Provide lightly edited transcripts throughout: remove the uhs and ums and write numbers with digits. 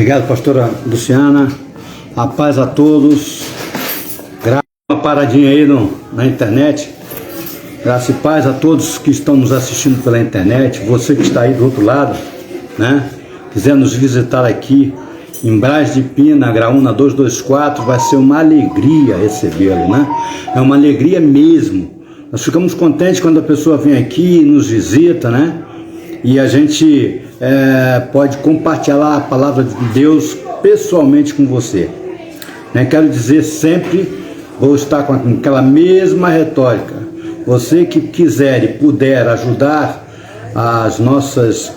Obrigado, pastora Luciana. A paz a todos. Uma paradinha aí na internet. Graça e paz a todos que estão nos assistindo pela internet. Você que está aí do outro lado, né? Quiser nos visitar aqui em Braz de Pina, Graúna 224, vai ser uma alegria recebê-lo, né? É uma alegria mesmo. Nós ficamos contentes quando a pessoa vem aqui e nos visita, né? E a gente pode compartilhar a palavra de Deus pessoalmente com você. Né? Quero dizer sempre, vou estar com aquela mesma retórica. Você que quiser e puder ajudar as nossas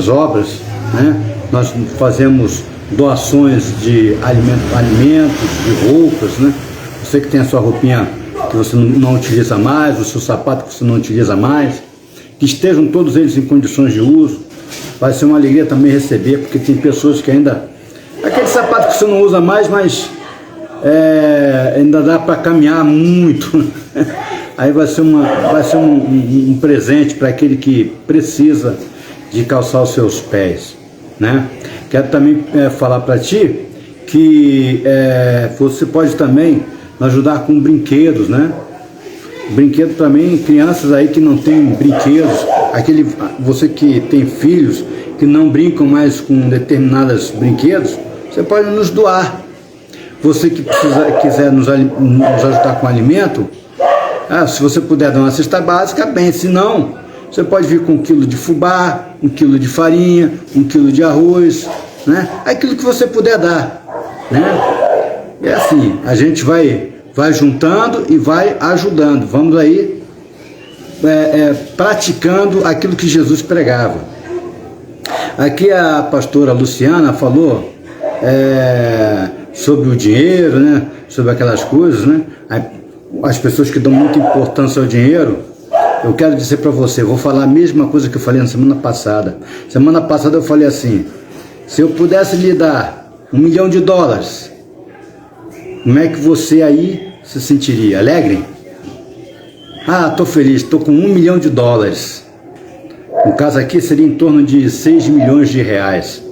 obras, né? Nós fazemos doações de alimentos, de roupas, né? Você que tem a sua roupinha que você não utiliza mais, o seu sapato que você não utiliza mais, que estejam todos eles em condições de uso. Vai ser uma alegria também receber, porque tem pessoas que ainda... Aquele sapato que você não usa mais, mas ainda dá para caminhar muito. Aí vai ser um presente para aquele que precisa de calçar os seus pés, né? Quero também falar para ti que você pode também ajudar com brinquedos, né? Brinquedo também, crianças aí que não têm brinquedos, você que tem filhos que não brincam mais com determinados brinquedos, você pode nos doar. Você que quiser nos ajudar com alimento, se você puder dar uma cesta básica, bem, se não, você pode vir com 1 quilo de fubá, 1 quilo de farinha, 1 quilo de arroz, né? Aquilo que você puder dar, né? É assim, a gente vai juntando e vai ajudando. Vamos aí praticando aquilo que Jesus pregava. Aqui a pastora Luciana falou sobre o dinheiro, né? Sobre aquelas coisas, né? As pessoas que dão muita importância ao dinheiro. Eu quero dizer para você, vou falar a mesma coisa que eu falei na semana passada. Semana passada eu falei assim: se eu pudesse lhe dar $1 milhão, como é que você aí se sentiria? Alegre? Tô feliz, tô com $1 milhão. No caso aqui seria em torno de 6 milhões de reais.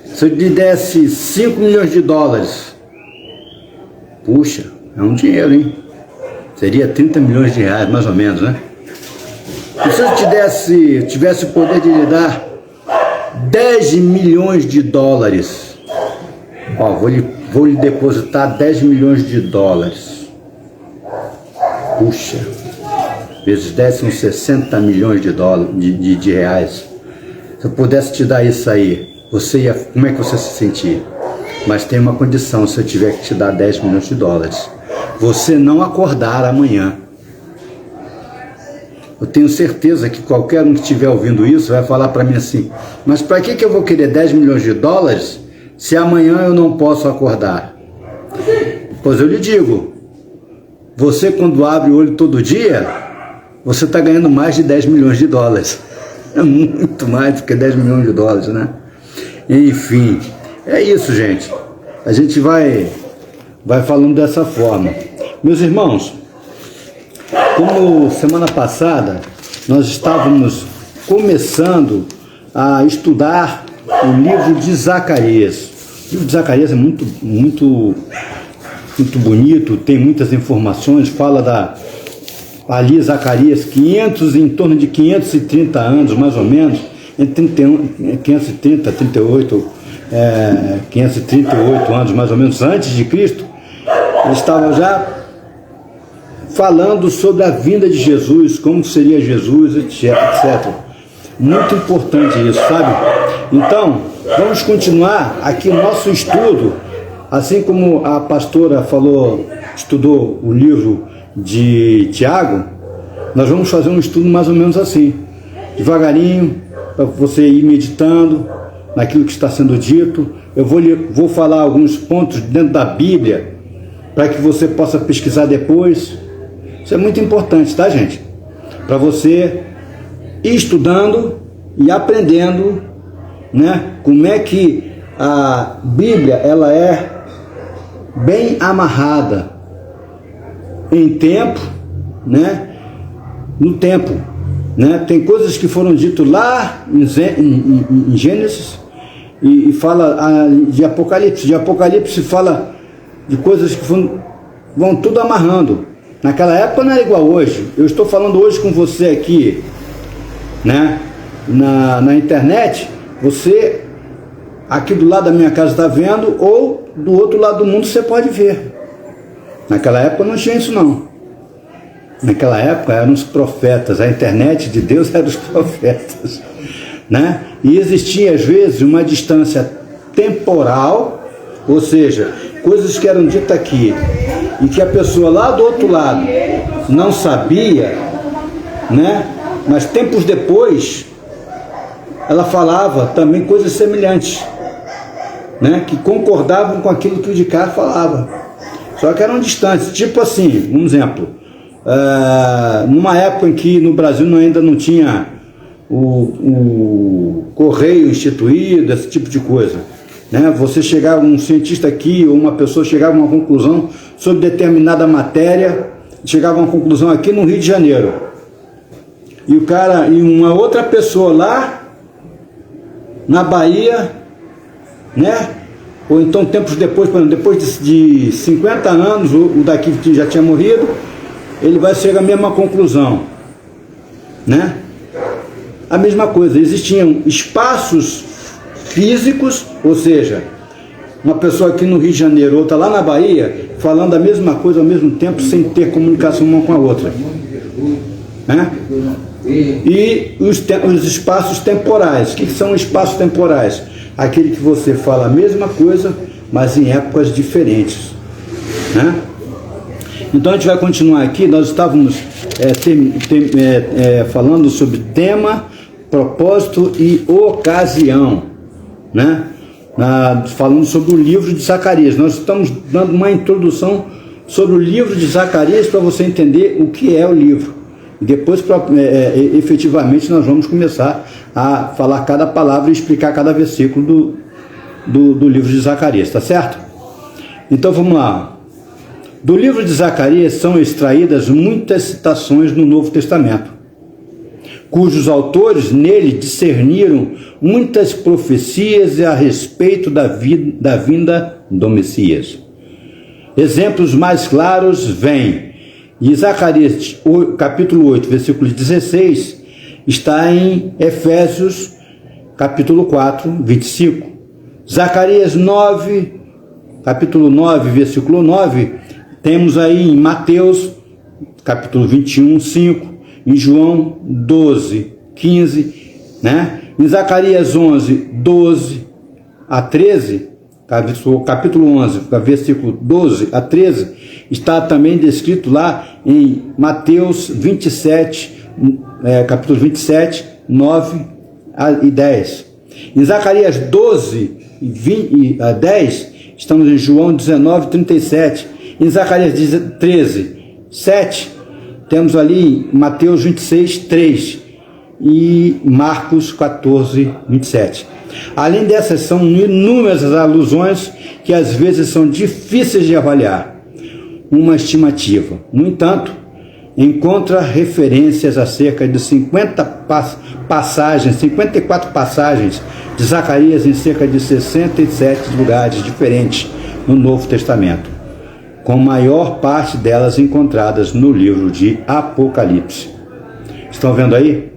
Se eu lhe desse 5 milhões de dólares, puxa, é um dinheiro, hein? Seria 30 milhões de reais, mais ou menos, né? E se eu tivesse o poder de lhe dar 10 milhões de dólares, vou lhe depositar 10 milhões de dólares. Puxa, vezes 10 são 60 milhões de reais. Se eu pudesse te dar isso aí, como é que você se sentia? Mas tem uma condição: se eu tiver que te dar 10 milhões de dólares, você não acordar amanhã. Eu tenho certeza que qualquer um que estiver ouvindo isso vai falar para mim assim: mas para que eu vou querer 10 milhões de dólares se amanhã eu não posso acordar? Pois eu lhe digo, você quando abre o olho todo dia, você está ganhando mais de 10 milhões de dólares. É muito mais do que 10 milhões de dólares, né? Enfim, é isso, gente. A gente vai falando dessa forma. Meus irmãos, como semana passada nós estávamos começando a estudar o livro de Zacarias. O livro de Zacarias é muito bonito, tem muitas informações, fala ali Zacarias, em torno de 530 anos, mais ou menos, entre 538 anos, mais ou menos, antes de Cristo. Ele estava já falando sobre a vinda de Jesus, como seria Jesus, etc. Muito importante isso, sabe? Então, vamos continuar aqui o nosso estudo, assim como a pastora estudou o livro de Tiago. Nós vamos fazer um estudo mais ou menos assim, devagarinho, para você ir meditando naquilo que está sendo dito. Eu vou falar alguns pontos dentro da Bíblia, para que você possa pesquisar depois. Isso é muito importante, tá, gente? Para você ir estudando e aprendendo, né? Como é que a Bíblia ela é bem amarrada em tempo, né? No tempo, né? Tem coisas que foram ditas lá em Gênesis e fala de Apocalipse. De Apocalipse fala de coisas que vão tudo amarrando. Naquela época não era igual hoje. Eu estou falando hoje com você aqui, né? Na internet, você aqui do lado da minha casa está vendo, ou do outro lado do mundo você pode ver. Naquela época não tinha isso não. Naquela época eram os profetas, a internet de Deus era os profetas, né? E existia às vezes uma distância temporal, ou seja, coisas que eram ditas aqui e que a pessoa lá do outro lado não sabia, né? Mas tempos depois ela falava também coisas semelhantes, né? Que concordavam com aquilo que o de cá falava, só que eram distantes. Tipo assim, um exemplo, numa época em que no Brasil ainda não tinha o correio instituído, esse tipo de coisa, né? Você chegava, um cientista aqui ou uma pessoa chegava a uma conclusão sobre determinada matéria, chegava a uma conclusão aqui no Rio de Janeiro, e o cara e uma outra pessoa lá na Bahia, né? Ou então tempos depois, por exemplo, depois de 50 anos, o daqui que já tinha morrido, ele vai chegar à mesma conclusão, né? A mesma coisa, existiam espaços físicos, ou seja, uma pessoa aqui no Rio de Janeiro, outra lá na Bahia, falando a mesma coisa ao mesmo tempo, sem ter comunicação uma com a outra, né? E os espaços temporais. O que são espaços temporais? Aquele que você fala a mesma coisa, mas em épocas diferentes, né? Então a gente vai continuar aqui. Nós estávamos falando sobre tema, propósito e ocasião, né? Falando sobre o livro de Zacarias. Nós estamos dando uma introdução sobre o livro de Zacarias para você entender o que é o livro. E depois, efetivamente, nós vamos começar a falar cada palavra e explicar cada versículo do livro de Zacarias, tá certo? Então vamos lá. Do livro de Zacarias são extraídas muitas citações no Novo Testamento, cujos autores nele discerniram muitas profecias a respeito da vinda do Messias. Exemplos mais claros vêm de Zacarias, capítulo 8, versículo 16, está em Efésios, capítulo 4, 25. Zacarias 9, capítulo 9, versículo 9, temos aí em Mateus, capítulo 21, 5, em João 12, 15, né? Em Zacarias 11, 12 a 13, capítulo 11, versículo 12 a 13, está também descrito lá em Mateus 27, capítulo 27, 9 e 10. Em Zacarias 12, 20 a 10, estamos em João 19, 37. Em Zacarias 13, 7, temos ali Mateus 26, 3 e Marcos 14, 27. Além dessas, são inúmeras as alusões que às vezes são difíceis de avaliar uma estimativa. No entanto, encontra referências a cerca de 54 passagens de Zacarias em cerca de 67 lugares diferentes no Novo Testamento, com a maior parte delas encontradas no livro de Apocalipse. Estão vendo aí?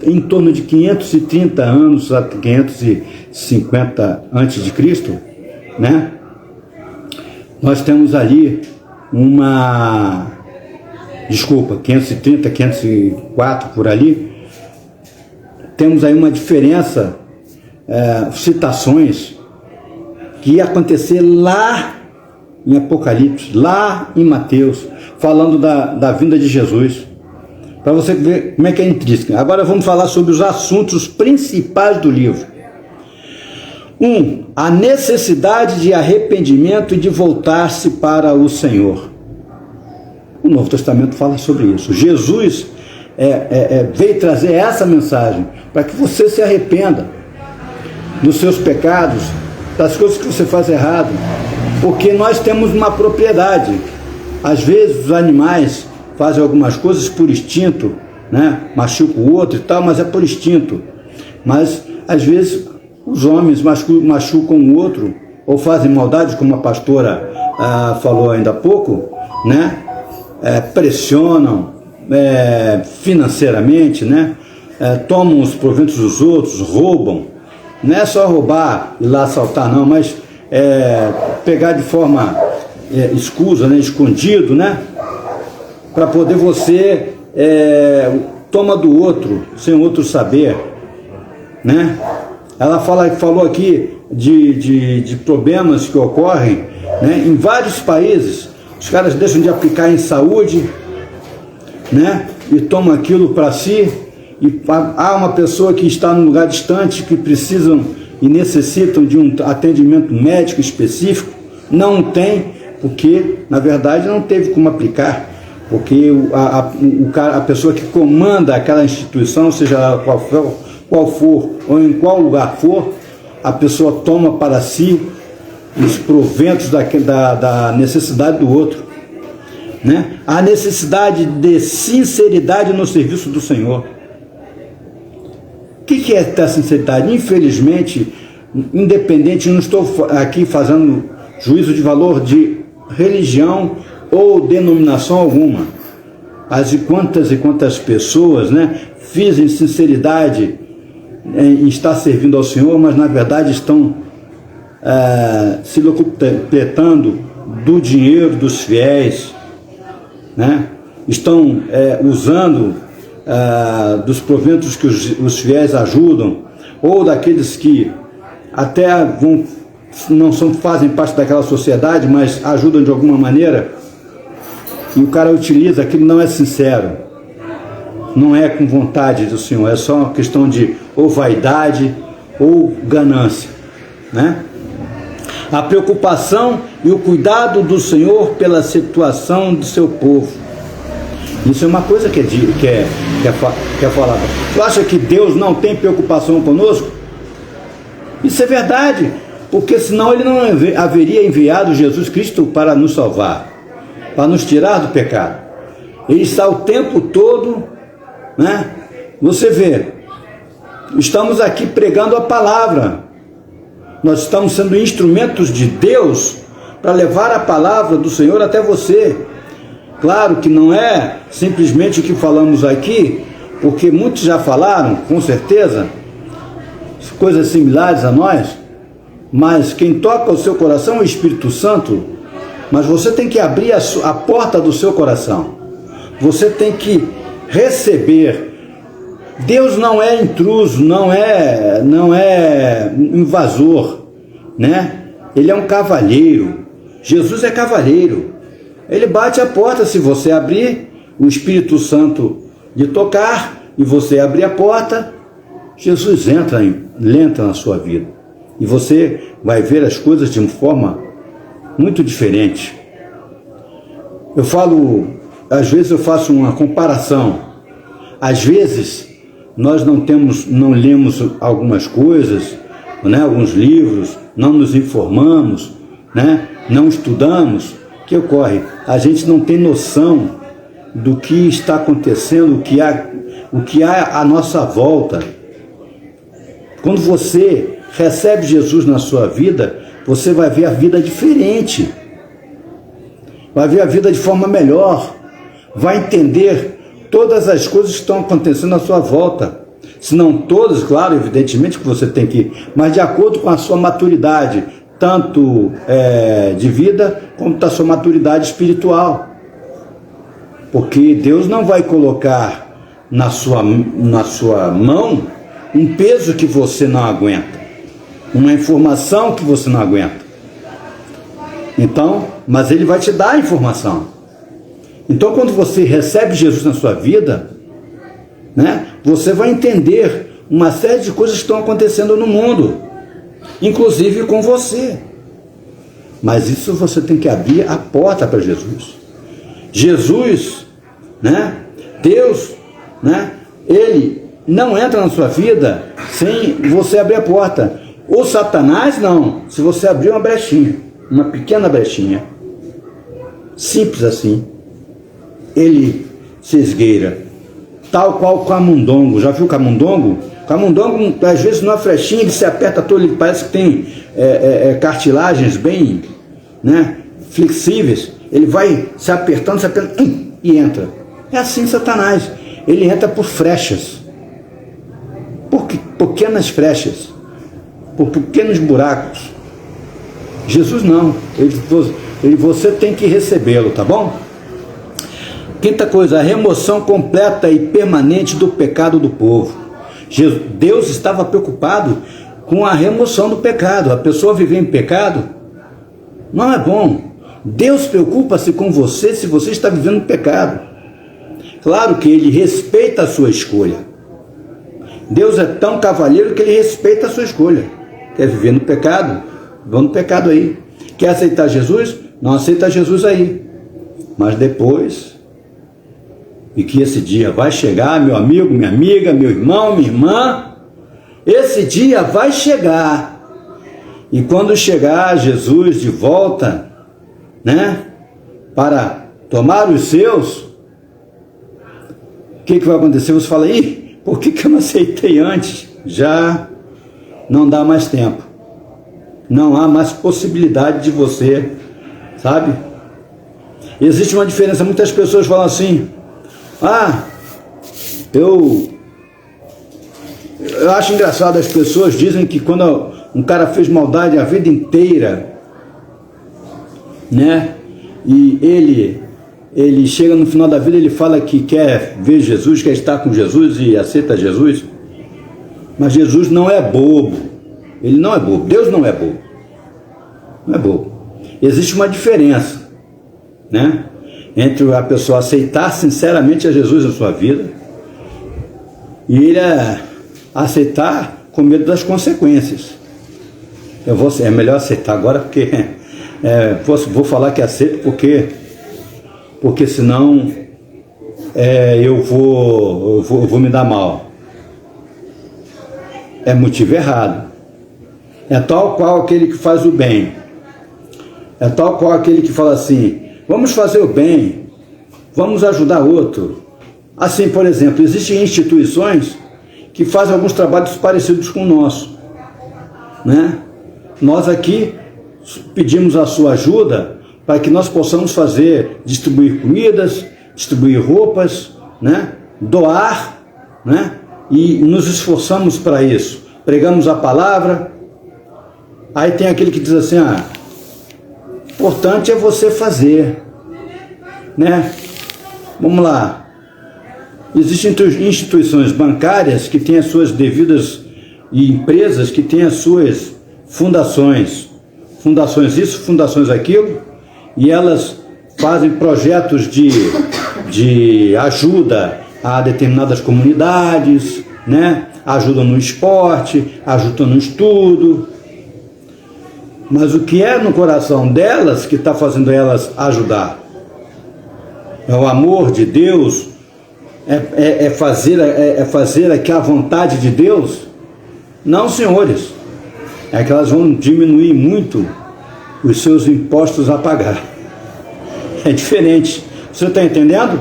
Em torno de 530 anos a 550 antes de Cristo, né? Nós temos ali 530, 504 por ali, temos aí uma diferença, citações que ia acontecer lá em Apocalipse, lá em Mateus, falando da vinda de Jesus, para você ver como é que é intrínseco. Agora vamos falar sobre os assuntos principais do livro. 1. A necessidade de arrependimento e de voltar-se para o Senhor. O Novo Testamento fala sobre isso. Jesus veio trazer essa mensagem para que você se arrependa dos seus pecados, das coisas que você faz errado, porque nós temos uma propriedade. Às vezes os animais fazem algumas coisas por instinto, né? Machuca o outro e tal, mas é por instinto. Mas, às vezes, os homens machucam o outro, ou fazem maldade, como a pastora falou ainda há pouco, né? Pressionam financeiramente, né? Tomam os proventos dos outros, roubam. Não é só roubar e lá assaltar, não, mas pegar de forma escusa, né? Escondido, né? Para poder você toma do outro, sem o outro saber, né? Ela falou aqui de problemas que ocorrem, né? Em vários países. Os caras deixam de aplicar em saúde, né? E tomam aquilo para si. E há uma pessoa que está num lugar distante, que precisam e necessitam de um atendimento médico específico, não tem, porque na verdade não teve como aplicar, porque a pessoa que comanda aquela instituição, seja ela qual for ou em qual lugar for, a pessoa toma para si os proventos da necessidade do outro, né? A necessidade de sinceridade no serviço do Senhor. O que é ter sinceridade? Infelizmente, independente, não estou aqui fazendo juízo de valor de religião ou denominação alguma. Mas e quantas pessoas, né, fazem sinceridade em estar servindo ao Senhor, mas na verdade estão se locupletando do dinheiro dos fiéis, né? Estão usando dos proventos que os fiéis ajudam, ou daqueles que até não fazem parte daquela sociedade, mas ajudam de alguma maneira, e o cara utiliza aquilo, não é sincero, não é com vontade do Senhor, é só uma questão de ou vaidade ou ganância, né? A preocupação e o cuidado do Senhor pela situação do seu povo. Isso é uma coisa que é falada. Tu acha que Deus não tem preocupação conosco? Isso é verdade, porque senão ele não haveria enviado Jesus Cristo para nos salvar, para nos tirar do pecado. Ele está o tempo todo, né? Você vê, estamos aqui pregando a palavra. Nós estamos sendo instrumentos de Deus para levar a palavra do Senhor até você. Claro que não é simplesmente o que falamos aqui, porque muitos já falaram, com certeza, coisas similares a nós, mas quem toca o seu coração é o Espírito Santo. Mas você tem que abrir a porta do seu coração. Você tem que receber. Deus não é intruso, não é invasor, né? Ele é um cavalheiro. Jesus é cavalheiro. Ele bate a porta, se você abrir, o Espírito Santo lhe tocar e você abrir a porta, Jesus entra na sua vida. E você vai ver as coisas de uma forma muito diferente. Às vezes eu faço uma comparação. Às vezes nós não lemos algumas coisas, né, alguns livros, não nos informamos, né, não estudamos. O que ocorre? A gente não tem noção do que está acontecendo, o que há à nossa volta. Quando você recebe Jesus na sua vida, você vai ver a vida diferente, vai ver a vida de forma melhor, vai entender todas as coisas que estão acontecendo à sua volta. Se não todas, claro, evidentemente que você tem que, mas de acordo com a sua maturidade, tanto de vida, como da sua maturidade espiritual. Porque Deus não vai colocar na sua mão um peso que você não aguenta, uma informação que você não aguenta. Então, mas Ele vai te dar a informação. Então, quando você recebe Jesus na sua vida, né, você vai entender uma série de coisas que estão acontecendo no mundo, inclusive com você. Mas isso você tem que abrir a porta para Jesus. Jesus, né, Deus, né, Ele não entra na sua vida sem você abrir a porta. O Satanás não, se você abrir uma brechinha, uma pequena brechinha, simples assim, ele sesgueira, tal qual o camundongo. Já viu o camundongo? O camundongo, às vezes, numa flechinha, ele se aperta todo, ele parece que tem cartilagens bem, né, flexíveis. Ele vai se apertando e entra. É assim Satanás. Ele entra por frechas, por pequenas frechas, por pequenos buracos. Jesus não. Você tem que recebê-lo, tá bom? Quinta coisa, a remoção completa e permanente do pecado do povo. Deus estava preocupado com a remoção do pecado. A pessoa viver em pecado não é bom. Deus preocupa-se com você se você está vivendo em pecado. Claro que Ele respeita a sua escolha. Deus é tão cavalheiro que Ele respeita a sua escolha. Quer viver no pecado? Vão no pecado aí. Quer aceitar Jesus? Não aceita Jesus aí. Mas depois, e que esse dia vai chegar, meu amigo, minha amiga, meu irmão, minha irmã, esse dia vai chegar. E quando chegar Jesus de volta, né, para tomar os seus, o que vai acontecer? Você fala, por que eu não aceitei antes? Já não dá mais tempo. Não há mais possibilidade de você, sabe? Existe uma diferença. Muitas pessoas falam assim, eu acho engraçado, as pessoas dizem que quando um cara fez maldade a vida inteira, né, e ele chega no final da vida, ele fala que quer ver Jesus, quer estar com Jesus e aceita Jesus. Mas Jesus não é bobo. Ele não é bobo. Deus não é bobo. Não é bobo. Existe uma diferença, né, entre a pessoa aceitar sinceramente a Jesus na sua vida e ele aceitar com medo das consequências. É melhor aceitar agora, porque vou falar que aceito porque senão eu vou me dar mal. É motivo errado. É tal qual aquele que faz o bem. É tal qual aquele que fala assim, vamos fazer o bem, vamos ajudar outro. Assim, por exemplo, existem instituições que fazem alguns trabalhos parecidos com o nosso, né? Nós aqui pedimos a sua ajuda para que nós possamos distribuir comidas, distribuir roupas, né? Doar, né? E nos esforçamos para isso. Pregamos a palavra. Aí tem aquele que diz assim, importante é você fazer, né? Vamos lá. Existem instituições bancárias que têm as suas devidas, e empresas que têm as suas fundações isso, fundações aquilo, e elas fazem projetos de ajuda a determinadas comunidades, né? Ajudam no esporte, ajudam no estudo. Mas o que é no coração delas que está fazendo elas ajudar? É o amor de Deus? É fazer aqui a vontade de Deus? Não, senhores. É que elas vão diminuir muito os seus impostos a pagar. É diferente. Você está entendendo?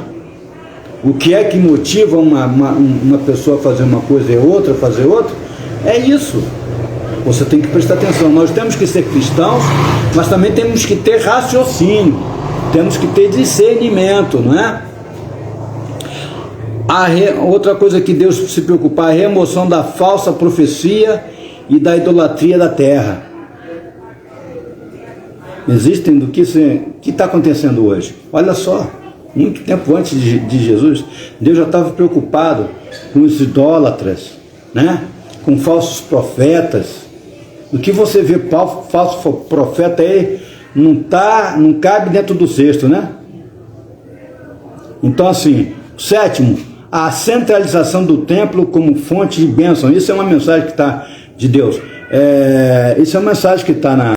O que é que motiva uma pessoa a fazer uma coisa e outra fazer outra? É isso. Você tem que prestar atenção. Nós temos que ser cristãos, mas também temos que ter raciocínio, temos que ter discernimento, não é? Outra coisa que Deus se preocupa, a remoção da falsa profecia e da idolatria da terra. Existem do que está acontecendo hoje. Olha só, muito tempo antes de Jesus, Deus já estava preocupado com os idólatras, né? Com falsos profetas. O que você vê falso profeta aí não cabe dentro do cesto, né? Então, assim, sétimo, a centralização do templo como fonte de bênção. Isso é uma mensagem que está de Deus. Isso é uma mensagem que está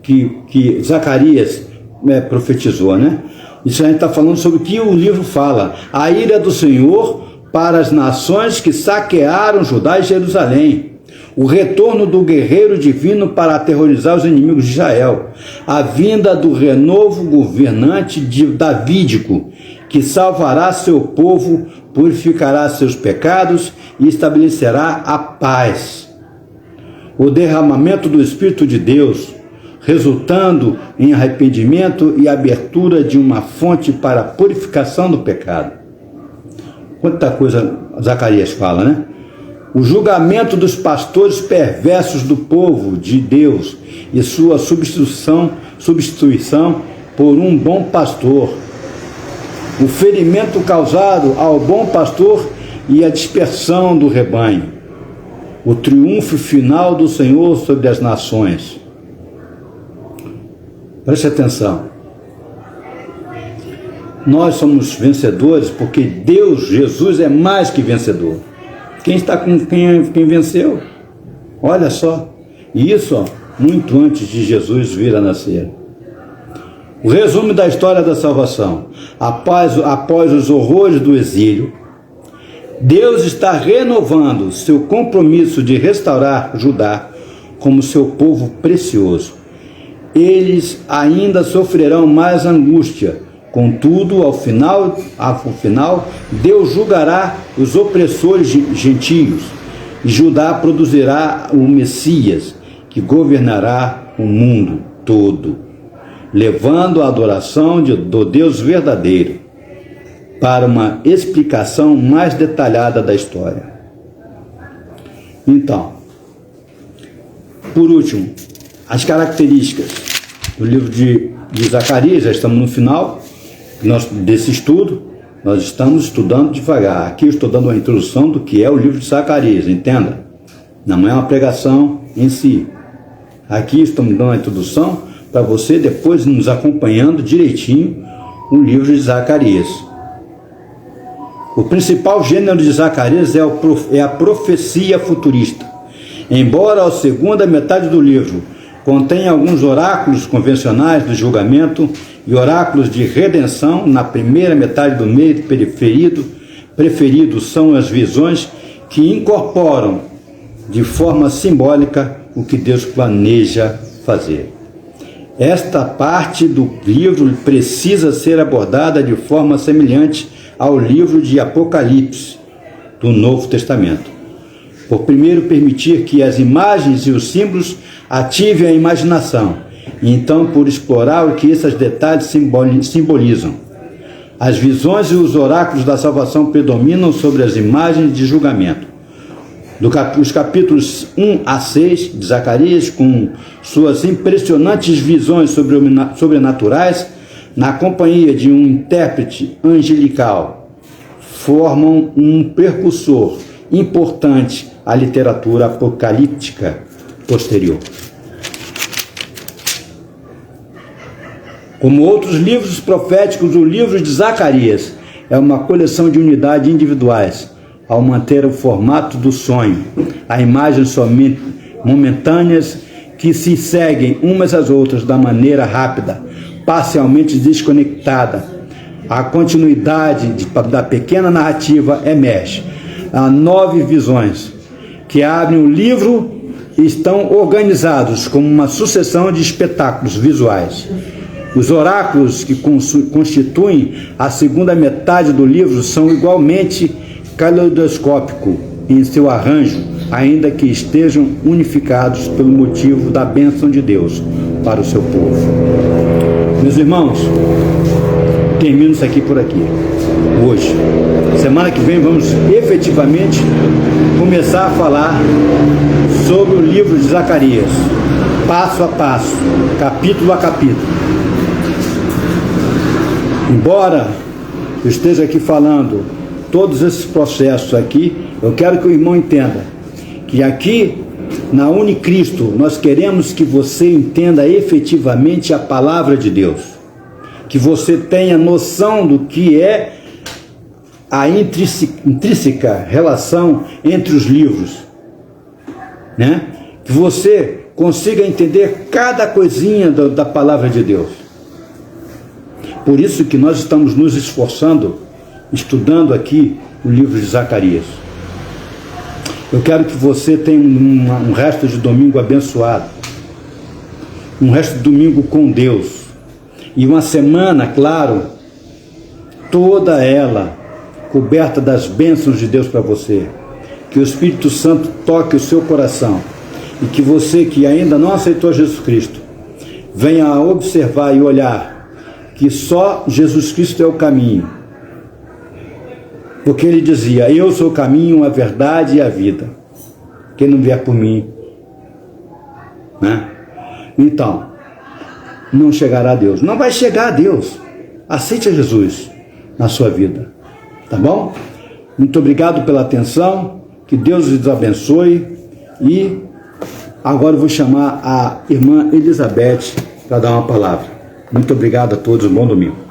que Zacarias profetizou, né? Isso a gente está falando sobre o que o livro fala. A ira do Senhor para as nações que saquearam Judá e Jerusalém. O retorno do guerreiro divino para aterrorizar os inimigos de Israel. A vinda do renovo governante davídico, que salvará seu povo, purificará seus pecados e estabelecerá a paz. O derramamento do Espírito de Deus, resultando em arrependimento e abertura de uma fonte para a purificação do pecado. Quanta coisa Zacarias fala, né? O julgamento dos pastores perversos do povo de Deus e sua substituição por um bom pastor. O ferimento causado ao bom pastor e a dispersão do rebanho. O triunfo final do Senhor sobre as nações. Preste atenção. Nós somos vencedores porque Deus, Jesus, é mais que vencedor. Quem está com quem venceu? Olha só. E isso, muito antes de Jesus vir a nascer. O resumo da história da salvação. Após os horrores do exílio, Deus está renovando seu compromisso de restaurar Judá como seu povo precioso. Eles ainda sofrerão mais angústia. Contudo, ao final, Deus julgará os opressores gentios e Judá produzirá o Messias, que governará o mundo todo, levando a adoração do Deus verdadeiro para uma explicação mais detalhada da história. Então, por último, as características do livro de Zacarias. Já estamos no final desse estudo. Nós estamos estudando devagar. Aqui eu estou dando uma introdução do que é o livro de Zacarias, entenda? Não é uma pregação em si. Aqui estamos dando uma introdução para você depois nos acompanhando direitinho o livro de Zacarias. O principal gênero de Zacarias é a profecia futurista. Embora a segunda metade do livro contenha alguns oráculos convencionais do julgamento e oráculos de redenção, na primeira metade do meio preferido são as visões que incorporam de forma simbólica o que Deus planeja fazer. Esta parte do livro precisa ser abordada de forma semelhante ao livro de Apocalipse do Novo Testamento, por primeiro permitir que as imagens e os símbolos ativem a imaginação, e então por explorar o que esses detalhes simbolizam. As visões e os oráculos da salvação predominam sobre as imagens de julgamento. Os capítulos 1 a 6 de Zacarias, com suas impressionantes visões sobrenaturais, na companhia de um intérprete angelical, formam um precursor importante à literatura apocalíptica posterior. Como outros livros proféticos, o livro de Zacarias é uma coleção de unidades individuais, ao manter o formato do sonho, a imagens somente momentâneas que se seguem umas às outras da maneira rápida, parcialmente desconectada. A continuidade da pequena narrativa emerge. Há 9 visões que abrem o livro e estão organizados como uma sucessão de espetáculos visuais. Os oráculos que constituem a segunda metade do livro são igualmente caleidoscópicos em seu arranjo, ainda que estejam unificados pelo motivo da bênção de Deus para o seu povo. Meus irmãos, termino isso aqui por aqui, hoje. Semana que vem vamos efetivamente começar a falar sobre o livro de Zacarias, passo a passo, capítulo a capítulo. Embora eu esteja aqui falando todos esses processos aqui, eu quero que o irmão entenda que aqui na Unicristo nós queremos que você entenda efetivamente a palavra de Deus, que você tenha noção do que é a intrínseca relação entre os livros, né? Que você consiga entender cada coisinha da palavra de Deus. Por isso que nós estamos nos esforçando, estudando aqui o livro de Zacarias. Eu quero que você tenha um resto de domingo abençoado, um resto de domingo com Deus, e uma semana, claro, toda ela coberta das bênçãos de Deus para você. Que o Espírito Santo toque o seu coração e que você que ainda não aceitou Jesus Cristo venha a observar e olhar que só Jesus Cristo é o caminho. Porque ele dizia: eu sou o caminho, a verdade e a vida. Quem não vier por mim, né? Então, não chegará a Deus. Não vai chegar a Deus. Aceite a Jesus na sua vida. Tá bom? Muito obrigado pela atenção. Que Deus os abençoe. E agora eu vou chamar a irmã Elizabeth para dar uma palavra. Muito obrigado a todos. Um bom domingo.